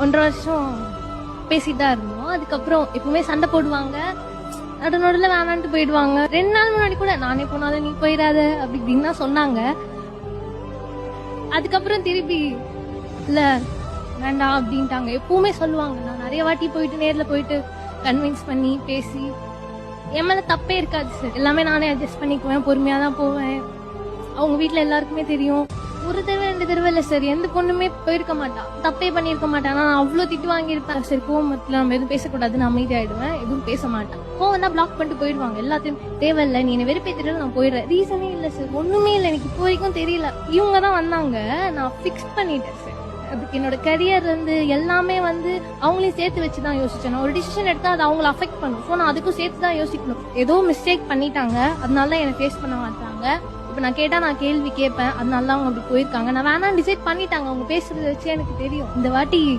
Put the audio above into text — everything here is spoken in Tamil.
1.5 வருஷம் பேசிட்டு தான் இருந்தோம். அதுக்கப்புறம் எப்பவுமே சண்டை போடுவாங்க, நடுநடுல வேணான்ட்டு போயிடுவாங்க. 2 நாள் முன்னாடி கூட நானே போனாலும் நீ போயிடாத அப்படி இப்படின்னு தான் சொன்னாங்க. அதுக்கப்புறம் திருப்பி இல்ல வேண்டாம் அப்படின்ட்டாங்க. எப்பவுமே சொல்லுவாங்க, நான் நிறைய வாட்டி போயிட்டு நேர்ல போயிட்டு கன்வின்ஸ் பண்ணி பேசி என் மேல தப்பே இருக்காது சார். எல்லாமே நானே அட்ஜஸ்ட் பண்ணிக்குவேன், பொறுமையா தான் போவேன். அவங்க வீட்டுல எல்லாருக்குமே தெரியும். ஒரு தடவை 2 தடவை இல்ல சார், எந்த பொண்ணுமே போயிருக்க மாட்டா, தப்பே பண்ணிருக்க மாட்டேன். நான் அவ்வளவு திட்டு வாங்கியிருப்பேன். சரி கோவத்துல நம்ம எதுவும் பேசக்கூடாதுன்னு அமைதியாயிடுவேன், எதுவும் பேச மாட்டேன். கோவம் தான் பிளாக் பண்ணிட்டு போயிடுவாங்க. எல்லாத்தையும் தேவையில்ல, நீ என்ன வெறுப்பேத்திட்டு நான் போயிடுறேன். ரீசனே இல்ல சார், ஒண்ணுமே இல்ல, எனக்கு இப்போ வரைக்கும் தெரியல. இவங்க தான் வந்தாங்க, நான் பிக்ஸ் பண்ணிட்டேன் சார். அதுக்கு என்னோட கரியர் எல்லாமே அவங்களையும் சேர்த்து வச்சுதான் யோசிச்சேன். நான் ஒரு டிசிஷன் எடுத்தா அது அவங்களை அஃபெக்ட் பண்ணும். ஸோ நான் அதுக்கும் சேர்த்து தான் யோசிக்கணும். ஏதோ மிஸ்டேக் பண்ணிட்டாங்க, அதனால தான் என்னை ஃபேஸ் பண்ண மாட்டாங்க. இப்ப நான் கேட்டா நான் கேள்வி கேட்பேன், அதனால தான் அவங்க அப்படி போயிருக்காங்க. நான் வேணாம் டிசைட் பண்ணிட்டாங்க, அவங்க பேசுறத வச்சு எனக்கு தெரியும். இந்த வாட்டி